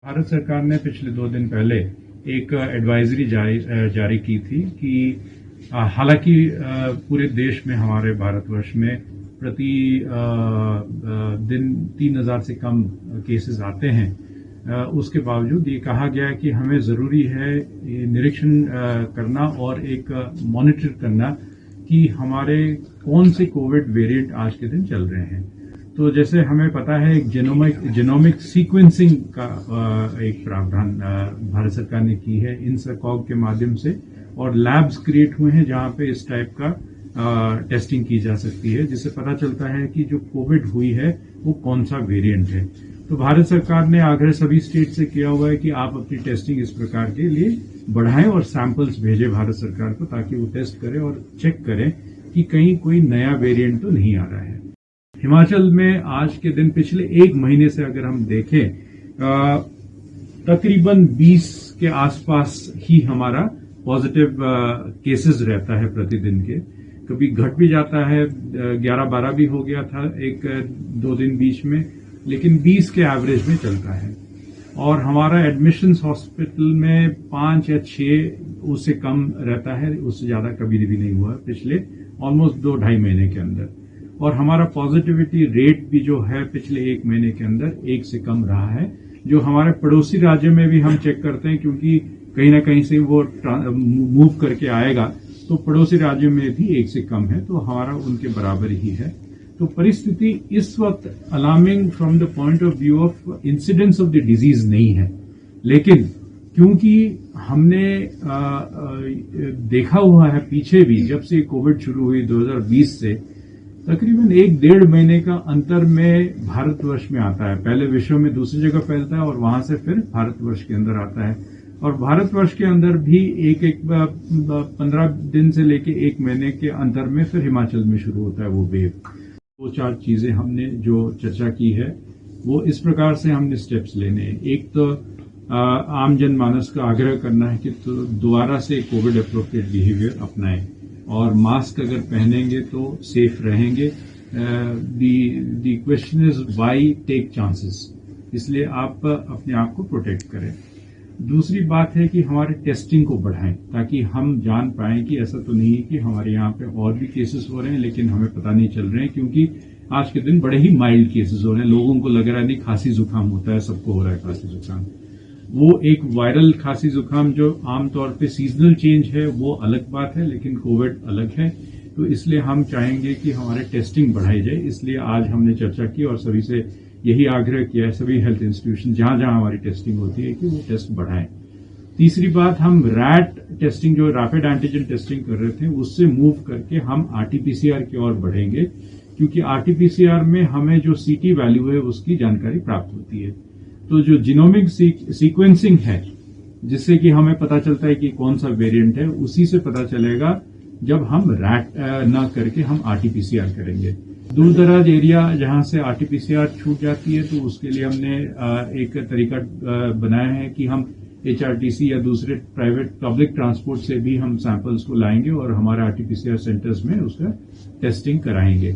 भारत सरकार ने पिछले 2 दिन पहले एक एडवाइजरी जारी की थी कि हालांकि पूरे देश में हमारे भारतवर्ष में प्रति दिन 3,000 से कम केसेस आते हैं, उसके बावजूद ये कहा गया है कि हमें जरूरी है निरीक्षण करना और एक मॉनिटर करना कि हमारे कौन से कोविड वेरिएंट आज के दिन चल रहे हैं। तो जैसे हमें पता है एक जेनोमिक सीक्वेंसिंग का एक प्रावधान भारत सरकार ने की है INSACOG के माध्यम से, और लैब्स क्रिएट हुए हैं जहां पे इस टाइप का टेस्टिंग की जा सकती है, जिससे पता चलता है कि जो कोविड हुई है वो कौन सा वेरिएंट है। तो भारत सरकार ने आग्रह सभी स्टेट से किया हुआ है कि आप अपनी टेस्टिंग इस प्रकार के लिए बढ़ाएं और सैंपल्स भेजें भारत सरकार को, ताकि वो टेस्ट करें और चेक करें कि कहीं कोई नया वेरिएंट तो नहीं आ रहा है। हिमाचल में आज के दिन पिछले 1 महीने से अगर हम देखें, तकरीबन 20 के आसपास ही हमारा पॉजिटिव केसेस रहता है प्रतिदिन के। कभी घट भी जाता है, 11-12 भी हो गया था 1-2 दिन बीच में, लेकिन 20 के एवरेज में चलता है। और हमारा एडमिशंस हॉस्पिटल में 5 या 6 उससे कम रहता है, उससे ज्यादा कभी भी नहीं हुआ पिछले ऑलमोस्ट 2-2.5 महीने के अंदर। और हमारा पॉजिटिविटी रेट भी जो है पिछले 1 महीने के अंदर 1 से कम रहा है, जो हमारे पड़ोसी राज्य में भी हम चेक करते हैं, क्योंकि कहीं ना कहीं से वो मूव करके आएगा, तो पड़ोसी राज्यों में भी 1 से कम है, तो हमारा उनके बराबर ही है। तो परिस्थिति इस वक्त alarming from the point of view of incidence of the disease नहीं है, लेकिन क्योंकि हमने देखा हुआ है पीछे भी, जब से कोविड शुरू हुई 2020 से, तकरीबन 1-1.5 महीने का अंतर में भारतवर्ष में आता है। पहले विश्व में दूसरी जगह फैलता है और वहां से फिर भारतवर्ष के अंदर आता है। और भारतवर्ष के अंदर भी एक 15 दिन से लेके 1 महीने के अंतर में फिर हिमाचल में शुरू होता है वो वेव। 2-4 चीजें हमने जो चर्चा की है वो इस प्रकार से हमने स्टेप्स लेने हैं। एक तो आम जनमानस का आग्रह करना है कि तो दोबारा से कोविड अप्रोप्रिएट बिहेवियर अपनाएं, और मास्क अगर पहनेंगे तो सेफ रहेंगे। The question is why take chances, इसलिए आप अपने आप को प्रोटेक्ट करें। दूसरी बात है कि हमारे टेस्टिंग को बढ़ाएं, ताकि हम जान पाएं कि ऐसा तो नहीं है कि हमारे यहाँ पे और भी केसेस हो रहे हैं लेकिन हमें पता नहीं चल रहे हैं, क्योंकि आज के दिन बड़े ही माइल्ड केसेस हो रहे हैं। लोगों को लग रहा है नहीं खांसी जुकाम होता है, सबको हो रहा है खांसी जुकाम। वो एक वायरल खांसी जुकाम जो आमतौर पे सीजनल चेंज है वो अलग बात है, लेकिन कोविड अलग है। तो इसलिए हम चाहेंगे कि हमारे टेस्टिंग बढ़ाई जाए। इसलिए आज हमने चर्चा की और सभी से यही आग्रह किया है, सभी हेल्थ इंस्टीट्यूशन जहां जहां हमारी टेस्टिंग होती है, कि वो टेस्ट बढ़ाएं। तीसरी बात, हम रैट टेस्टिंग जो रैपिड एंटीजन टेस्टिंग कर रहे थे उससे मूव करके हम RT-PCR की ओर बढ़ेंगे, क्योंकि RT-PCR में हमें जो CT वैल्यू है उसकी जानकारी प्राप्त होती है। तो जो जीनोमिक सीक्वेंसिंग है, जिससे कि हमें पता चलता है कि कौन सा वेरिएंट है, उसी से पता चलेगा जब हम रैट ना करके हम RT-PCR करेंगे। दूर दराज एरिया जहां से RT-PCR छूट जाती है, तो उसके लिए हमने एक तरीका बनाया है कि हम HRTC या दूसरे प्राइवेट पब्लिक ट्रांसपोर्ट से भी हम सैंपल्स को लाएंगे और हमारे RT-PCR सेंटर्स में उसका टेस्टिंग कराएंगे।